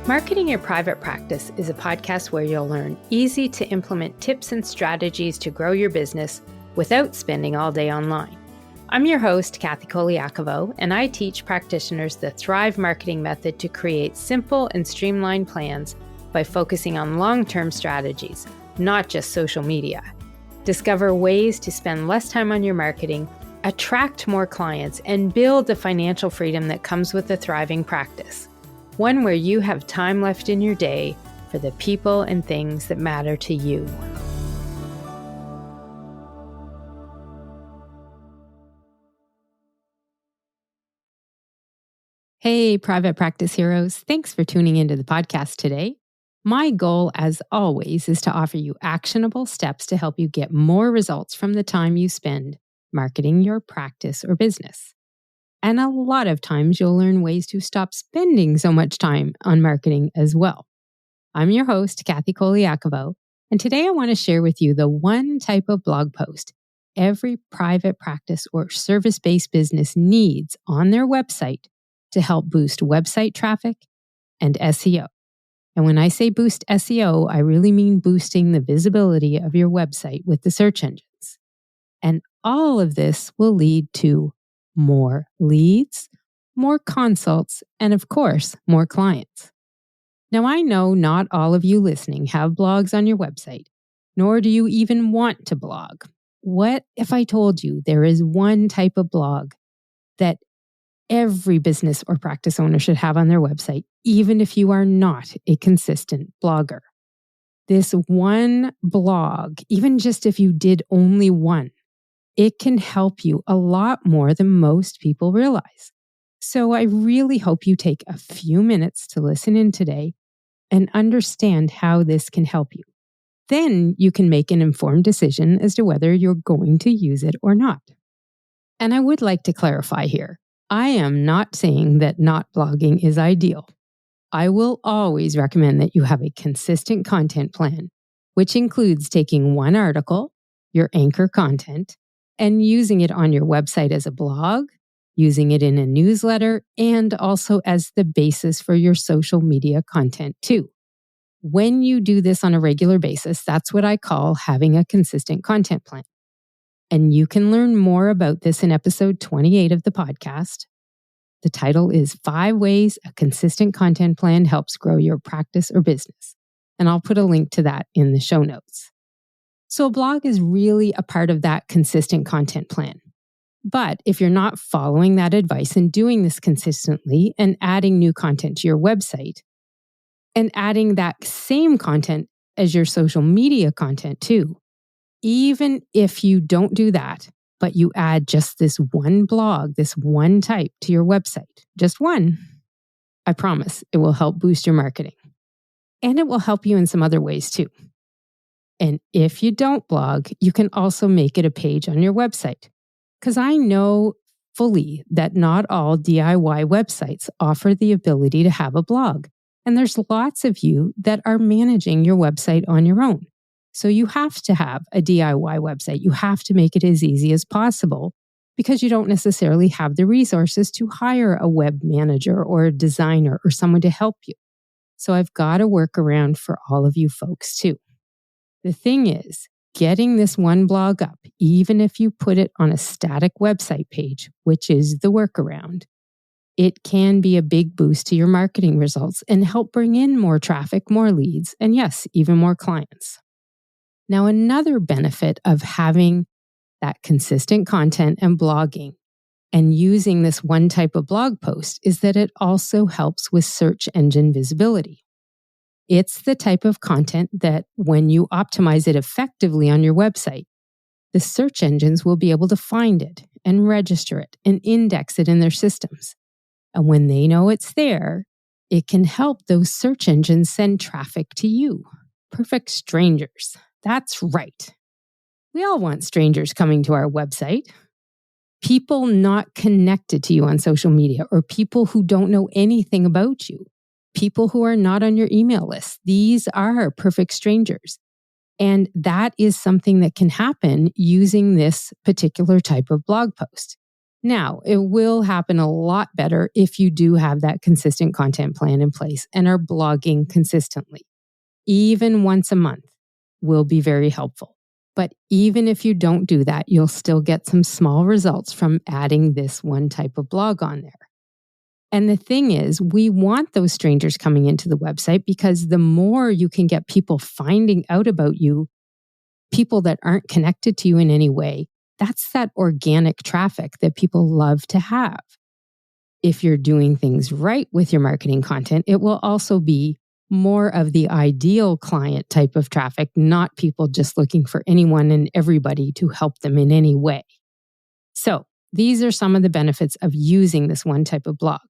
Marketing Your Private Practice is a podcast where you'll learn easy to implement tips and strategies to grow your business without spending all day online. I'm your host, Colaiacovo, and I teach practitioners the Thrive marketing method to create simple and streamlined plans by focusing on long-term strategies, not just social media. Discover ways to spend less time on your marketing, attract more clients, and build the financial freedom that comes with a thriving practice. One where you have time left in your day for the people and things that matter to you. Hey, private practice heroes. Thanks for tuning into the podcast today. My goal, as always, is to offer you actionable steps to help you get more results from the time you spend marketing your practice or business. And a lot of times you'll learn ways to stop spending so much time on marketing as well. I'm your host, Colaiacovo, and today I want to share with you the one type of blog post every private practice or service-based business needs on their website to help boost website traffic and SEO. And when I say boost SEO, I really mean boosting the visibility of your website with the search engines. And all of this will lead to more leads, more consults, and of course, more clients. Now, I know not all of you listening have blogs on your website, nor do you even want to blog. What if I told you there is one type of blog that every business or practice owner should have on their website, even if you are not a consistent blogger? This one blog, even just if you did only one, it can help you a lot more than most people realize. So I really hope you take a few minutes to listen in today and understand how this can help you. Then you can make an informed decision as to whether you're going to use it or not. And I would like to clarify here, I am not saying that not blogging is ideal. I will always recommend that you have a consistent content plan, which includes taking one article, your anchor content, and using it on your website as a blog, using it in a newsletter, and also as the basis for your social media content too. When you do this on a regular basis, that's what I call having a consistent content plan. And you can learn more about this in episode 28 of the podcast. The title is 5 Ways a Consistent Content Plan Helps Grow Your Practice or Business. And I'll put a link to that in the show notes. So a blog is really a part of that consistent content plan. But if you're not following that advice and doing this consistently and adding new content to your website and adding that same content as your social media content too, even if you don't do that, but you add just this one blog, this one type to your website, just one, I promise it will help boost your marketing. And it will help you in some other ways too. And if you don't blog, you can also make it a page on your website. Because I know fully that not all DIY websites offer the ability to have a blog. And there's lots of you that are managing your website on your own. So you have to have a DIY website. You have to make it as easy as possible because you don't necessarily have the resources to hire a web manager or a designer or someone to help you. So I've got a workaround for all of you folks too. The thing is, getting this one blog up, even if you put it on a static website page, which is the workaround, it can be a big boost to your marketing results and help bring in more traffic, more leads, and yes, even more clients. Now, another benefit of having that consistent content and blogging and using this one type of blog post is that it also helps with search engine visibility. It's the type of content that when you optimize it effectively on your website, the search engines will be able to find it and register it and index it in their systems. And when they know it's there, it can help those search engines send traffic to you. Perfect strangers. That's right. We all want strangers coming to our website. People not connected to you on social media or people who don't know anything about you. People who are not on your email list. These are perfect strangers. And that is something that can happen using this particular type of blog post. Now, it will happen a lot better if you do have that consistent content plan in place and are blogging consistently. Even once a month will be very helpful. But even if you don't do that, you'll still get some small results from adding this one type of blog on there. And the thing is, we want those strangers coming into the website because the more you can get people finding out about you, people that aren't connected to you in any way, that's that organic traffic that people love to have. If you're doing things right with your marketing content, it will also be more of the ideal client type of traffic, not people just looking for anyone and everybody to help them in any way. So these are some of the benefits of using this one type of blog.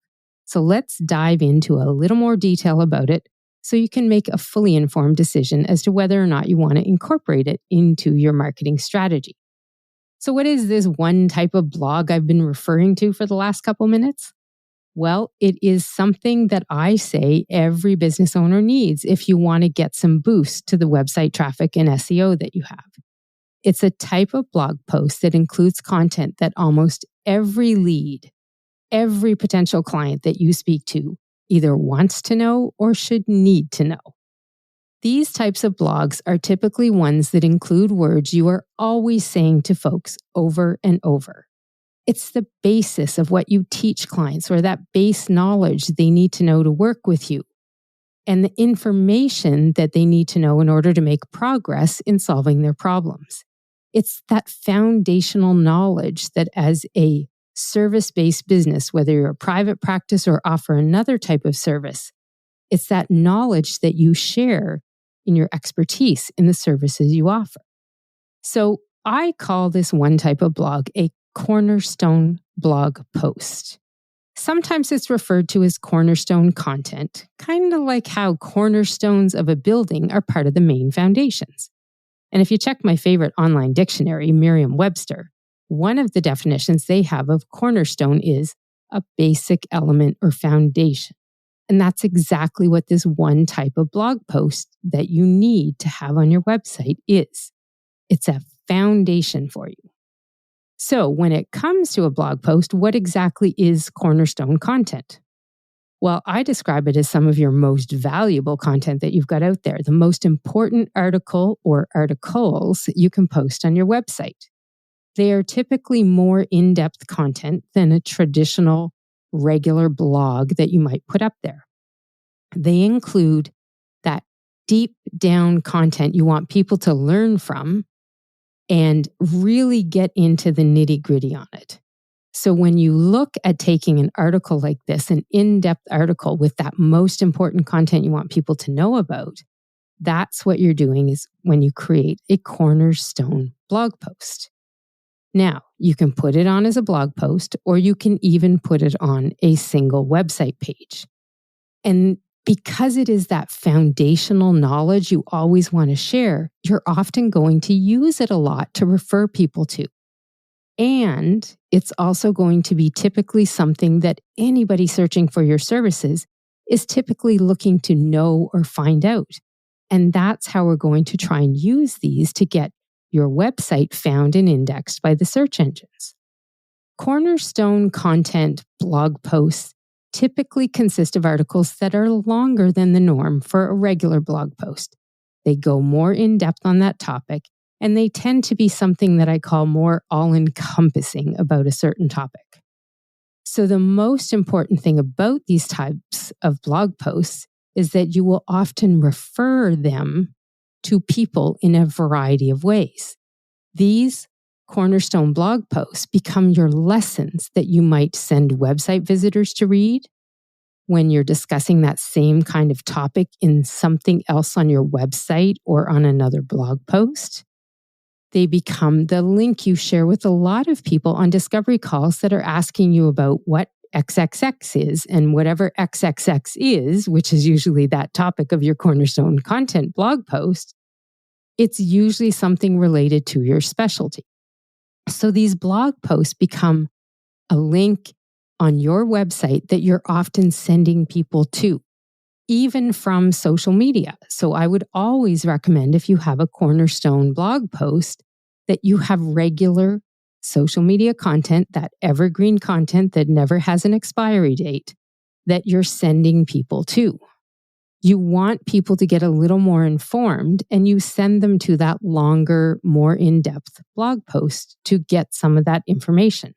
So let's dive into a little more detail about it so you can make a fully informed decision as to whether or not you want to incorporate it into your marketing strategy. So what is this one type of blog I've been referring to for the last couple minutes? Well, it is something that I say every business owner needs if you want to get some boost to the website traffic and SEO that you have. It's a type of blog post that includes content that almost every lead, every potential client that you speak to either wants to know or should need to know. These types of blogs are typically ones that include words you are always saying to folks over and over. It's the basis of what you teach clients or that base knowledge they need to know to work with you and the information that they need to know in order to make progress in solving their problems. It's that foundational knowledge that as a service-based business, whether you're a private practice or offer another type of service, it's that knowledge that you share in your expertise in the services you offer. So I call this one type of blog a cornerstone blog post. Sometimes it's referred to as cornerstone content, kind of like how cornerstones of a building are part of the main foundations. And if you check my favorite online dictionary, Merriam-Webster, one of the definitions they have of cornerstone is a basic element or foundation. And that's exactly what this one type of blog post that you need to have on your website is. It's a foundation for you. So when it comes to a blog post, what exactly is cornerstone content? Well, I describe it as some of your most valuable content that you've got out there, the most important article or articles you can post on your website. They are typically more in-depth content than a traditional regular blog that you might put up there. They include that deep down content you want people to learn from and really get into the nitty-gritty on it. So when you look at taking an article like this, an in-depth article with that most important content you want people to know about, that's what you're doing is when you create a cornerstone blog post. Now, you can put it on as a blog post, or you can even put it on a single website page. And because it is that foundational knowledge you always want to share, you're often going to use it a lot to refer people to. And it's also going to be typically something that anybody searching for your services is typically looking to know or find out. And that's how we're going to try and use these to get your website found and indexed by the search engines. Cornerstone content blog posts typically consist of articles that are longer than the norm for a regular blog post. They go more in depth on that topic, and they tend to be something that I call more all-encompassing about a certain topic. So the most important thing about these types of blog posts is that you will often refer them to people in a variety of ways. These cornerstone blog posts become your lessons that you might send website visitors to read when you're discussing that same kind of topic in something else on your website or on another blog post. They become the link you share with a lot of people on discovery calls that are asking you about what XXX is, and whatever XXX is, which is usually that topic of your cornerstone content blog post, it's usually something related to your specialty. So these blog posts become a link on your website that you're often sending people to, even from social media. So I would always recommend, if you have a cornerstone blog post, that you have regular social media content, that evergreen content that never has an expiry date, that you're sending people to. You want people to get a little more informed, and you send them to that longer, more in-depth blog post to get some of that information.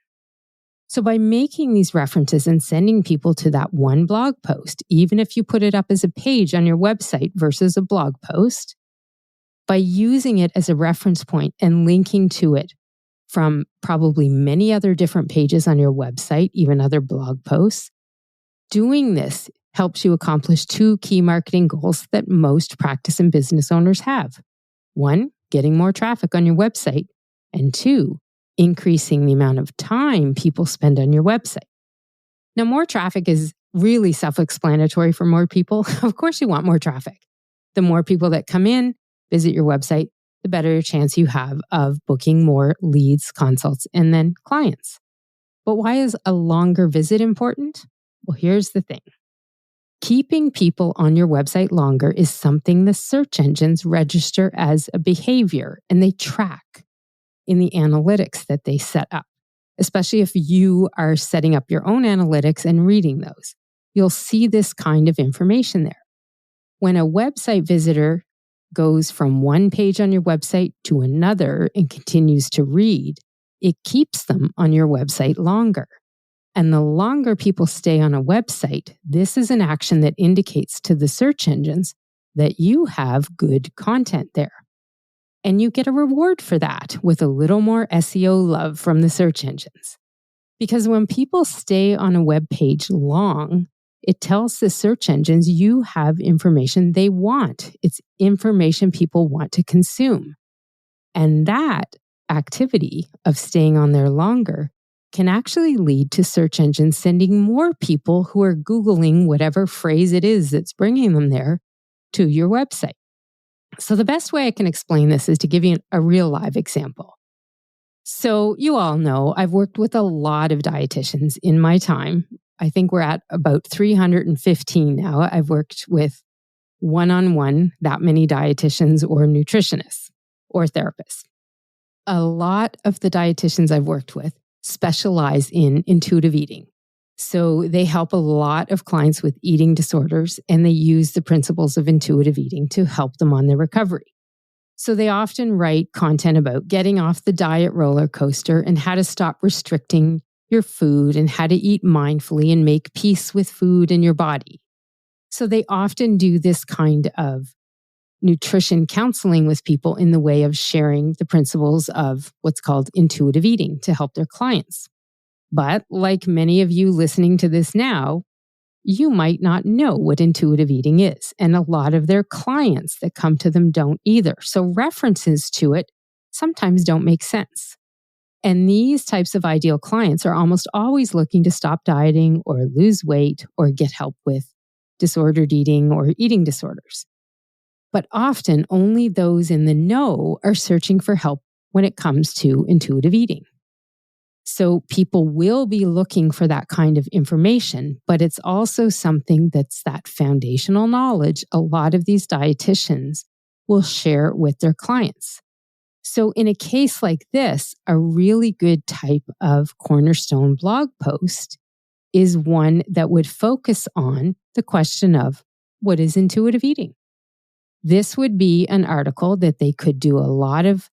So by making these references and sending people to that one blog post, even if you put it up as a page on your website versus a blog post, by using it as a reference point and linking to it from probably many other different pages on your website, even other blog posts, doing this helps you accomplish two key marketing goals that most practice and business owners have. One, getting more traffic on your website, and two, increasing the amount of time people spend on your website. Now, more traffic is really self-explanatory for more people. Of course, you want more traffic. The more people that come in, visit your website, the better chance you have of booking more leads, consults, and then clients. But why is a longer visit important? Well, here's the thing. Keeping people on your website longer is something the search engines register as a behavior, and they track in the analytics that they set up, especially if you are setting up your own analytics and reading those. You'll see this kind of information there. When a website visitor goes from one page on your website to another and continues to read, it keeps them on your website longer. And the longer people stay on a website, this is an action that indicates to the search engines that you have good content there. And you get a reward for that with a little more SEO love from the search engines. Because when people stay on a web page long, it tells the search engines you have information they want. It's information people want to consume. And that activity of staying on there longer can actually lead to search engines sending more people who are Googling whatever phrase it is that's bringing them there to your website. So the best way I can explain this is to give you a real live example. So you all know I've worked with a lot of dietitians in my time. I think we're at about 315 now. I've worked with one-on-one that many dietitians or nutritionists or therapists. A lot of the dietitians I've worked with specialize in intuitive eating. So they help a lot of clients with eating disorders, and they use the principles of intuitive eating to help them on their recovery. So they often write content about getting off the diet roller coaster and how to stop restricting your food and how to eat mindfully and make peace with food and your body. So they often do this kind of nutrition counseling with people in the way of sharing the principles of what's called intuitive eating to help their clients. But like many of you listening to this now, you might not know what intuitive eating is. And a lot of their clients that come to them don't either. So references to it sometimes don't make sense. And these types of ideal clients are almost always looking to stop dieting or lose weight or get help with disordered eating or eating disorders. But often only those in the know are searching for help when it comes to intuitive eating. So people will be looking for that kind of information, but it's also something that's that foundational knowledge a lot of these dietitians will share with their clients. So in a case like this, a really good type of cornerstone blog post is one that would focus on the question of what is intuitive eating? This would be an article that they could do a lot of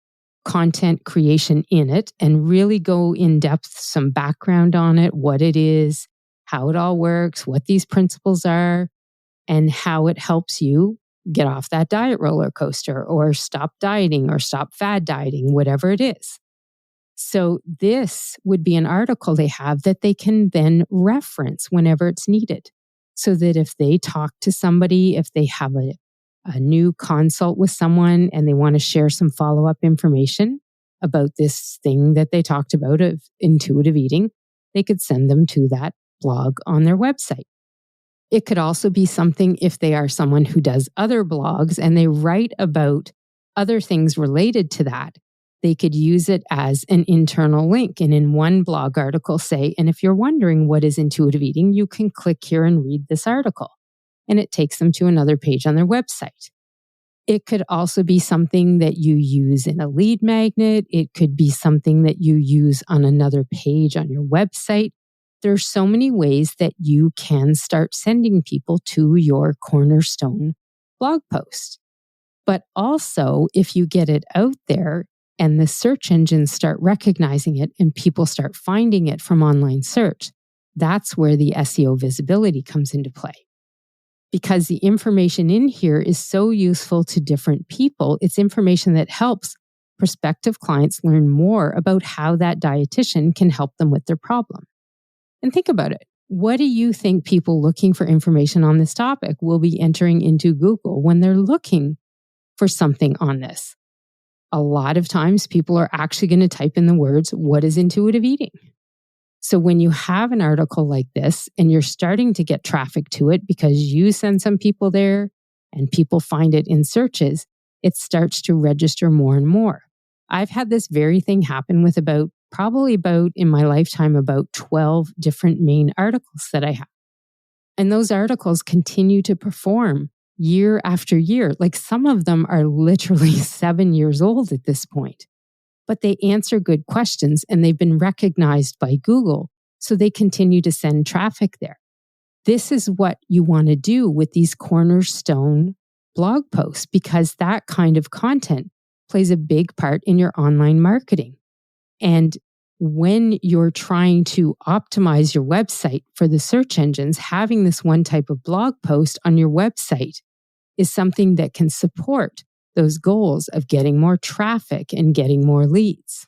content creation in it and really go in depth, some background on it, what it is, how it all works, what these principles are, and how it helps you get off that diet roller coaster or stop dieting or stop fad dieting, whatever it is. So this would be an article they have that they can then reference whenever it's needed. So that if they talk to somebody, if they have a new consult with someone and they want to share some follow-up information about this thing that they talked about of intuitive eating, they could send them to that blog on their website. It could also be something if they are someone who does other blogs and they write about other things related to that. They could use it as an internal link and in one blog article say, and if you're wondering what is intuitive eating, you can click here and read this article. And it takes them to another page on their website. It could also be something that you use in a lead magnet. It could be something that you use on another page on your website. There's so many ways that you can start sending people to your cornerstone blog post. But also, if you get it out there and the search engines start recognizing it and people start finding it from online search, that's where the SEO visibility comes into play. Because the information in here is so useful to different people, it's information that helps prospective clients learn more about how that dietitian can help them with their problem. And think about it. What do you think people looking for information on this topic will be entering into Google when they're looking for something on this? A lot of times people are actually going to type in the words, "What is intuitive eating?" So when you have an article like this and you're starting to get traffic to it because you send some people there and people find it in searches, it starts to register more and more. I've had this very thing happen with probably in my lifetime, about 12 different main articles that I have. And those articles continue to perform year after year. Like some of them are literally 7 years old at this point. But they answer good questions and they've been recognized by Google, so they continue to send traffic there. This is what you want to do with these cornerstone blog posts, because that kind of content plays a big part in your online marketing. And when you're trying to optimize your website for the search engines, having this one type of blog post on your website is something that can support those goals of getting more traffic and getting more leads.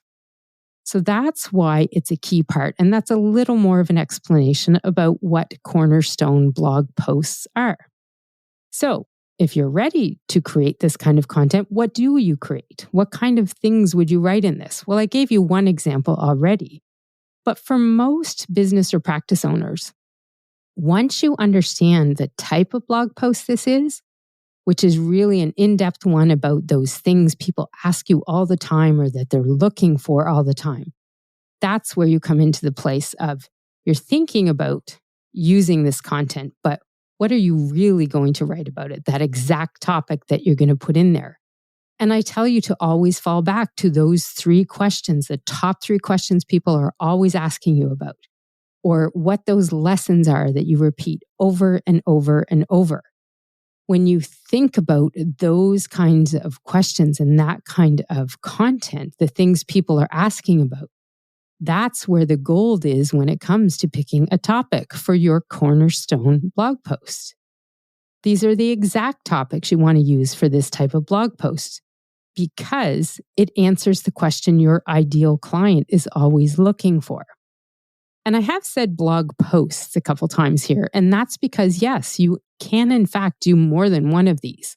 So that's why it's a key part. And that's a little more of an explanation about what cornerstone blog posts are. So if you're ready to create this kind of content, what do you create? What kind of things would you write in this? Well, I gave you one example already. But for most business or practice owners, once you understand the type of blog post this is, which is really an in-depth one about those things people ask you all the time or that they're looking for all the time. That's where you come into the place of you're thinking about using this content, but what are you really going to write about it? That exact topic that you're going to put in there. And I tell you to always fall back to those 3 questions, the top 3 questions people are always asking you about, or what those lessons are that you repeat over and over and over. When you think about those kinds of questions and that kind of content, the things people are asking about, that's where the gold is when it comes to picking a topic for your cornerstone blog post. These are the exact topics you want to use for this type of blog post because it answers the question your ideal client is always looking for. And I have said blog posts a couple times here, and that's because, yes, you can in fact do more than one of these.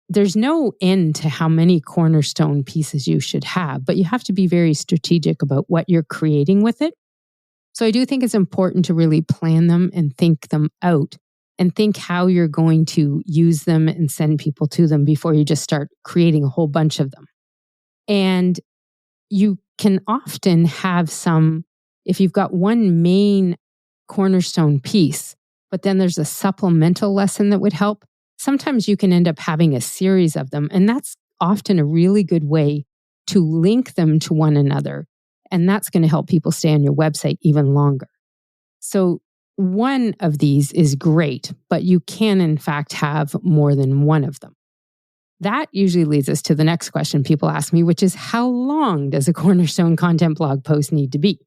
There's no end to how many cornerstone pieces you should have, but you have to be very strategic about what you're creating with it. So I do think it's important to really plan them and think them out and think how you're going to use them and send people to them before you just start creating a whole bunch of them. And you can often have if you've got one main cornerstone piece, but then there's a supplemental lesson that would help, sometimes you can end up having a series of them. And that's often a really good way to link them to one another. And that's going to help people stay on your website even longer. So one of these is great, but you can in fact have more than one of them. That usually leads us to the next question people ask me, which is how long does a cornerstone content blog post need to be?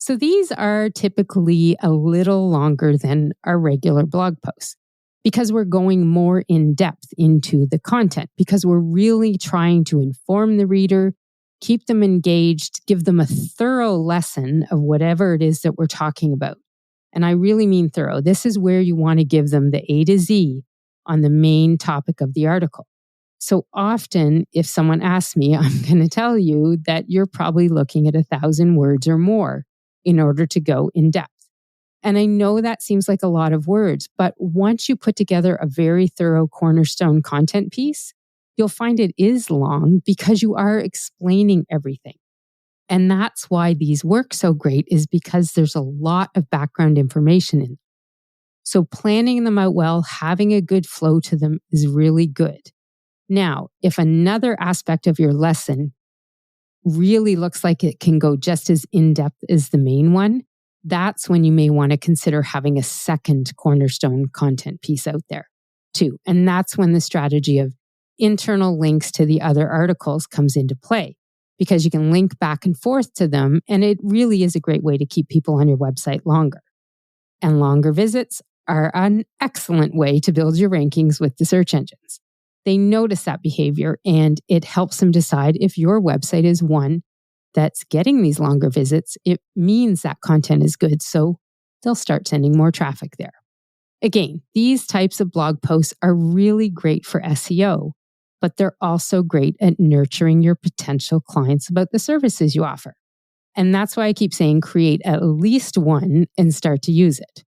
So these are typically a little longer than our regular blog posts because we're going more in depth into the content, because we're really trying to inform the reader, keep them engaged, give them a thorough lesson of whatever it is that we're talking about. And I really mean thorough. This is where you want to give them the A to Z on the main topic of the article. So often, if someone asks me, I'm going to tell you that you're probably looking at 1,000 words or more in order to go in depth. And I know that seems like a lot of words, but once you put together a very thorough cornerstone content piece, you'll find it is long because you are explaining everything. And that's why these work so great, is because there's a lot of background information in them. So planning them out well, having a good flow to them is really good. Now, if another aspect of your lesson really looks like it can go just as in-depth as the main one, that's when you may want to consider having a second cornerstone content piece out there too. And that's when the strategy of internal links to the other articles comes into play, because you can link back and forth to them. And it really is a great way to keep people on your website longer. And longer visits are an excellent way to build your rankings with the search engines. They notice that behavior, and it helps them decide if your website is one that's getting these longer visits. It means that content is good, so they'll start sending more traffic there. Again, these types of blog posts are really great for SEO, but they're also great at nurturing your potential clients about the services you offer. And that's why I keep saying create at least one and start to use it.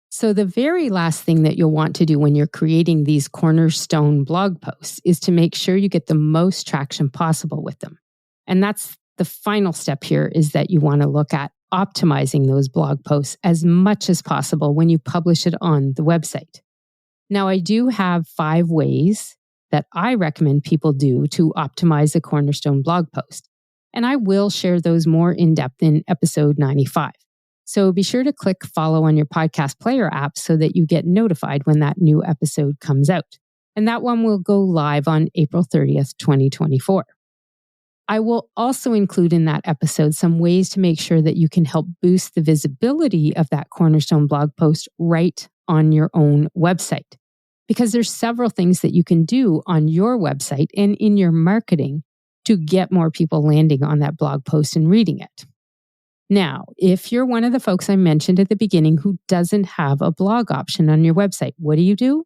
So the very last thing that you'll want to do when you're creating these cornerstone blog posts is to make sure you get the most traction possible with them. And that's the final step here, is that you want to look at optimizing those blog posts as much as possible when you publish it on the website. Now, I do have 5 ways that I recommend people do to optimize a cornerstone blog post. And I will share those more in depth in episode 95. So be sure to click follow on your podcast player app so that you get notified when that new episode comes out. And that one will go live on April 30th, 2024. I will also include in that episode some ways to make sure that you can help boost the visibility of that cornerstone blog post right on your own website. Because there's several things that you can do on your website and in your marketing to get more people landing on that blog post and reading it. Now, if you're one of the folks I mentioned at the beginning who doesn't have a blog option on your website, what do?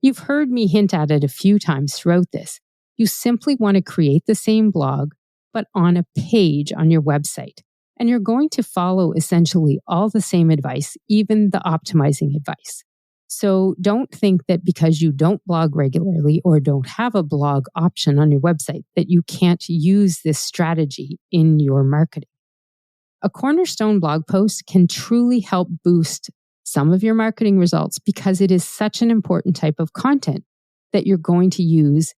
You've heard me hint at it a few times throughout this. You simply want to create the same blog, but on a page on your website. And you're going to follow essentially all the same advice, even the optimizing advice. So don't think that because you don't blog regularly or don't have a blog option on your website that you can't use this strategy in your marketing. A cornerstone blog post can truly help boost some of your marketing results because it is such an important type of content that you're going to use,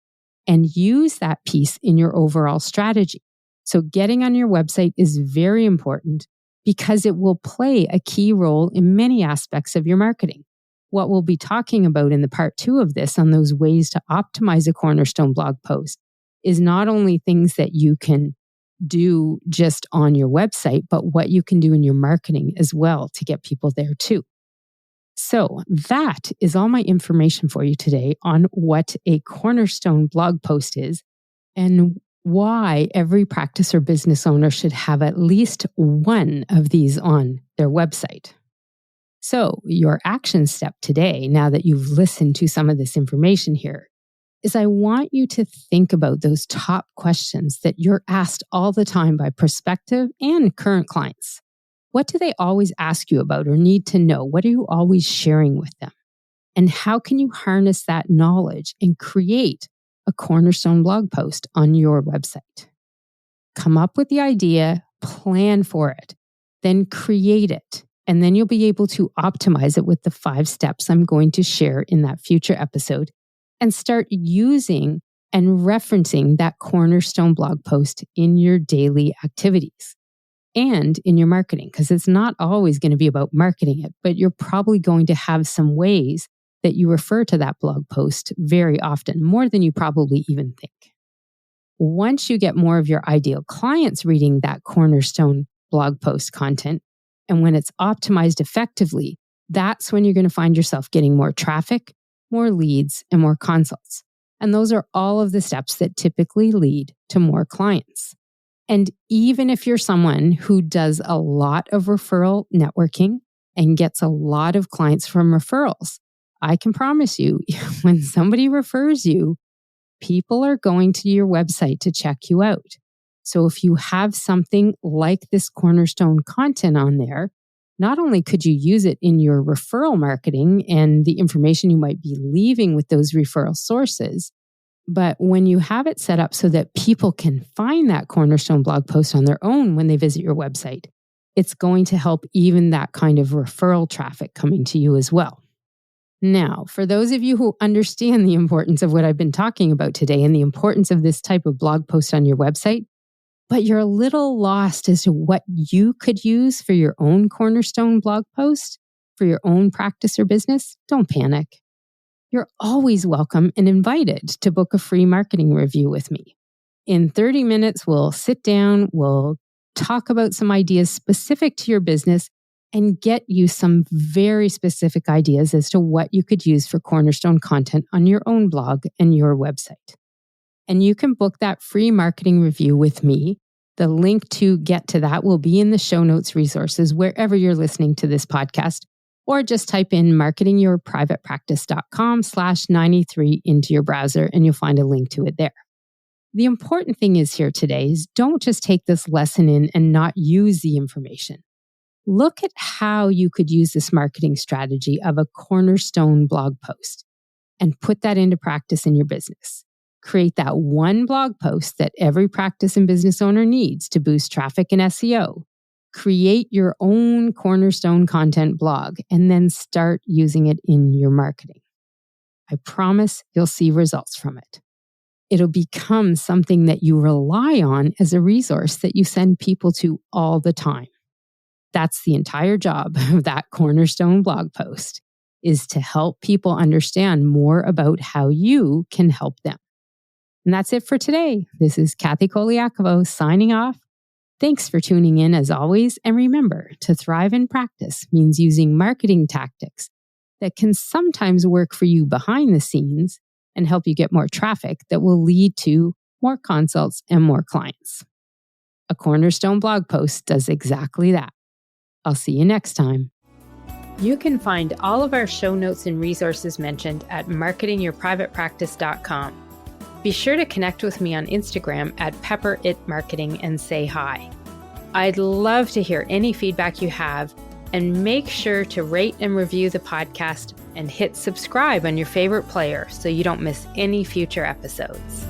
and use that piece in your overall strategy. So getting on your website is very important because it will play a key role in many aspects of your marketing. What we'll be talking about in the part 2 of this on those ways to optimize a cornerstone blog post is not only things that you can do just on your website, but what you can do in your marketing as well to get people there too. So that is all my information for you today on what a cornerstone blog post is and why every practice or business owner should have at least one of these on their website. So your action step today, now that you've listened to some of this information here, is I want you to think about those top questions that you're asked all the time by prospective and current clients. What do they always ask you about or need to know? What are you always sharing with them? And how can you harness that knowledge and create a cornerstone blog post on your website? Come up with the idea, plan for it, then create it. And then you'll be able to optimize it with the 5 steps I'm going to share in that future episode, and start using and referencing that cornerstone blog post in your daily activities and in your marketing, because it's not always going to be about marketing it, but you're probably going to have some ways that you refer to that blog post very often, more than you probably even think. Once you get more of your ideal clients reading that cornerstone blog post content, and when it's optimized effectively, that's when you're going to find yourself getting more traffic, more leads, and more consults. And those are all of the steps that typically lead to more clients. And even if you're someone who does a lot of referral networking and gets a lot of clients from referrals, I can promise you, when somebody refers you, people are going to your website to check you out. So if you have something like this cornerstone content on there, not only could you use it in your referral marketing and the information you might be leaving with those referral sources, but when you have it set up so that people can find that cornerstone blog post on their own when they visit your website, it's going to help even that kind of referral traffic coming to you as well. Now, for those of you who understand the importance of what I've been talking about today and the importance of this type of blog post on your website, but you're a little lost as to what you could use for your own cornerstone blog post, for your own practice or business, don't panic. You're always welcome and invited to book a free marketing review with me. In 30 minutes, we'll sit down, we'll talk about some ideas specific to your business and get you some very specific ideas as to what you could use for cornerstone content on your own blog and your website. And you can book that free marketing review with me. The link to get to that will be in the show notes resources wherever you're listening to this podcast, or just type in marketingyourprivatepractice.com/93 into your browser and you'll find a link to it there. The important thing is here today is don't just take this lesson in and not use the information. Look at how you could use this marketing strategy of a cornerstone blog post and put that into practice in your business. Create that one blog post that every practice and business owner needs to boost traffic and SEO. Create your own cornerstone content blog and then start using it in your marketing. I promise you'll see results from it. It'll become something that you rely on as a resource that you send people to all the time. That's the entire job of that cornerstone blog post, is to help people understand more about how you can help them. And that's it for today. This is Kathy Colaiacovo signing off. Thanks for tuning in as always. And remember, to thrive in practice means using marketing tactics that can sometimes work for you behind the scenes and help you get more traffic that will lead to more consults and more clients. A cornerstone blog post does exactly that. I'll see you next time. You can find all of our show notes and resources mentioned at marketingyourprivatepractice.com. Be sure to connect with me on Instagram at pepperitmarketing and say hi. I'd love to hear any feedback you have, and make sure to rate and review the podcast and hit subscribe on your favorite player so you don't miss any future episodes.